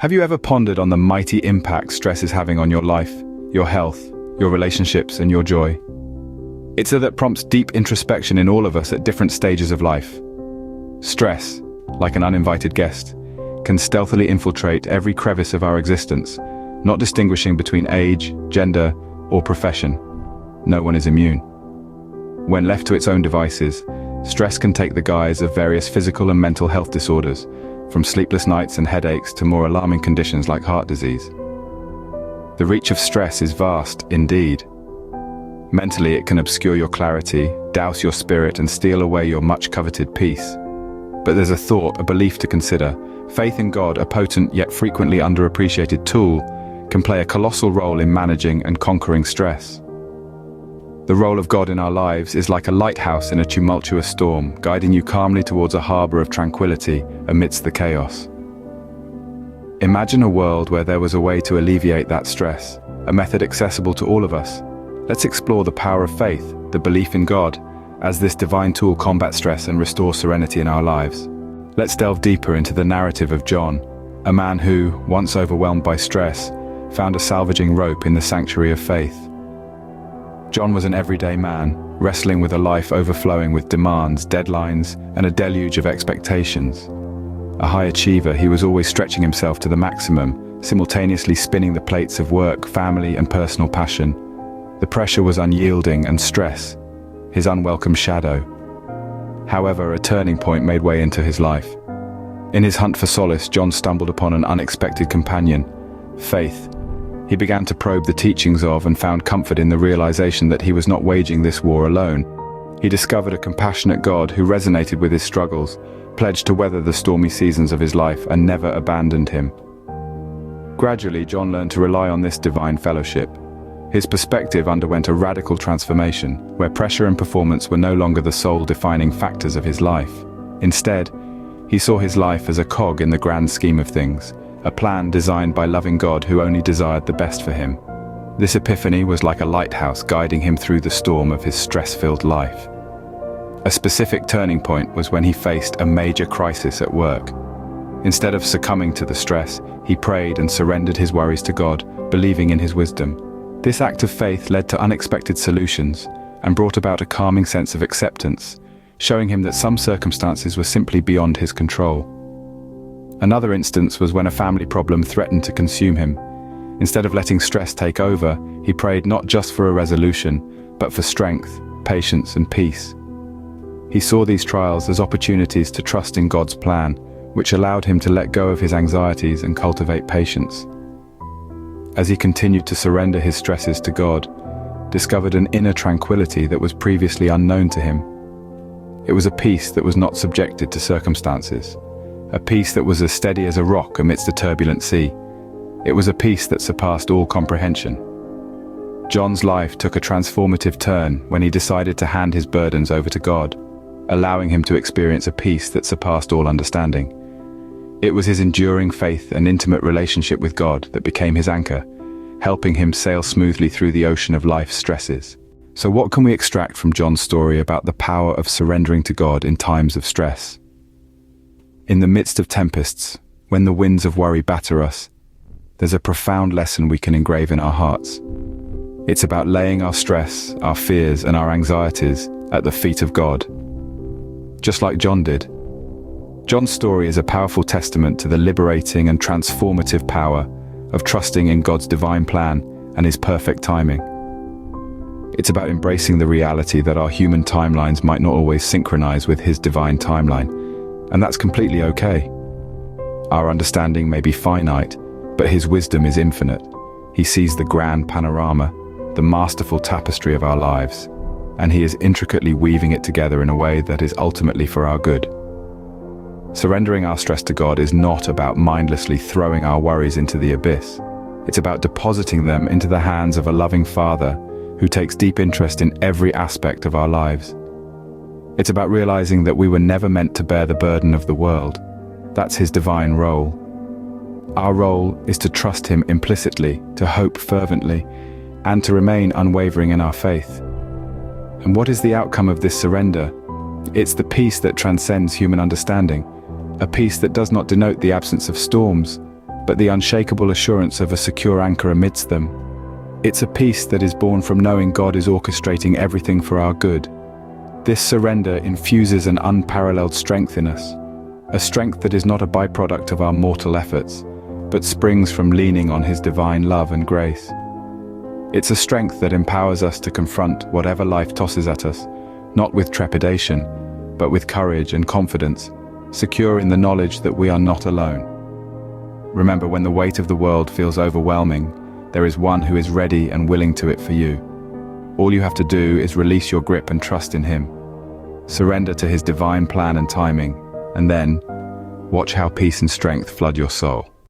Have you ever pondered on the mighty impact stress is having on your life, your health, your relationships, and your joy? It's that prompts deep introspection in all of us at different stages of life. Stress, like an uninvited guest, can stealthily infiltrate every crevice of our existence, not distinguishing between age, gender, or profession. No one is immune. When left to its own devices, stress can take the guise of various physical and mental health disorders, from sleepless nights and headaches to more alarming conditions like heart disease. The reach of stress is vast indeed. Mentally, it can obscure your clarity, douse your spirit, and steal away your much-coveted peace. But there's a thought, a belief to consider. Faith in God, a potent yet frequently underappreciated tool, can play a colossal role in managing and conquering stress. The role of God in our lives is like a lighthouse in a tumultuous storm, guiding you calmly towards a harbor of tranquility amidst the chaos. Imagine a world where there was a way to alleviate that stress, a method accessible to all of us. Let's explore the power of faith, the belief in God, as this divine tool combats stress and restores serenity in our lives. Let's delve deeper into the narrative of John, a man who, once overwhelmed by stress, found a salvaging rope in the sanctuary of faith. John was an everyday man, wrestling with a life overflowing with demands, deadlines, and a deluge of expectations. A high achiever, he was always stretching himself to the maximum, simultaneously spinning the plates of work, family, and personal passion. The pressure was unyielding, and stress, his unwelcome shadow. However, a turning point made way into his life. In his hunt for solace, John stumbled upon an unexpected companion, faith. He began to probe the teachings of and found comfort in the realization that he was not waging this war alone. He discovered a compassionate God who resonated with his struggles, pledged to weather the stormy seasons of his life, and never abandoned him. Gradually, John learned to rely on this divine fellowship. His perspective underwent a radical transformation, where pressure and performance were no longer the sole defining factors of his life. Instead, he saw his life as a cog in the grand scheme of things, a plan designed by loving God who only desired the best for him. This epiphany was like a lighthouse guiding him through the storm of his stress-filled life. A specific turning point was when he faced a major crisis at work. Instead of succumbing to the stress, he prayed and surrendered his worries to God, believing in his wisdom. This act of faith led to unexpected solutions and brought about a calming sense of acceptance, showing him that some circumstances were simply beyond his control. Another instance was when a family problem threatened to consume him. Instead of letting stress take over, he prayed not just for a resolution, but for strength, patience, and peace. He saw these trials as opportunities to trust in God's plan, which allowed him to let go of his anxieties and cultivate patience. As he continued to surrender his stresses to God, discovered an inner tranquility that was previously unknown to him. It was a peace that was not subjected to circumstances. A peace that was as steady as a rock amidst a turbulent sea. It was a peace that surpassed all comprehension. John's life took a transformative turn when he decided to hand his burdens over to God, allowing him to experience a peace that surpassed all understanding. It was his enduring faith and intimate relationship with God that became his anchor, helping him sail smoothly through the ocean of life's stresses. So what can we extract from John's story about the power of surrendering to God in times of stress? In the midst of tempests, when the winds of worry batter us, there's a profound lesson we can engrave in our hearts. It's about laying our stress, our fears, and our anxieties at the feet of God, just like John did. John's story is a powerful testament to the liberating and transformative power of trusting in God's divine plan and his perfect timing. It's about embracing the reality that our human timelines might not always synchronize with his divine timeline. And that's completely okay. Our understanding may be finite, but his wisdom is infinite. He sees the grand panorama, the masterful tapestry of our lives, and he is intricately weaving it together in a way that is ultimately for our good. Surrendering our stress to God is not about mindlessly throwing our worries into the abyss. It's about depositing them into the hands of a loving Father who takes deep interest in every aspect of our lives. It's about realizing that we were never meant to bear the burden of the world. That's his divine role. Our role is to trust him implicitly, to hope fervently, and to remain unwavering in our faith. And what is the outcome of this surrender? It's the peace that transcends human understanding, a peace that does not denote the absence of storms, but the unshakable assurance of a secure anchor amidst them. It's a peace that is born from knowing God is orchestrating everything for our good. This surrender infuses an unparalleled strength in us, a strength that is not a byproduct of our mortal efforts, but springs from leaning on His divine love and grace. It's a strength that empowers us to confront whatever life tosses at us, not with trepidation, but with courage and confidence, secure in the knowledge that we are not alone. Remember, when the weight of the world feels overwhelming, there is one who is ready and willing to it for you. All you have to do is release your grip and trust in Him. Surrender to His divine plan and timing, and then watch how peace and strength flood your soul.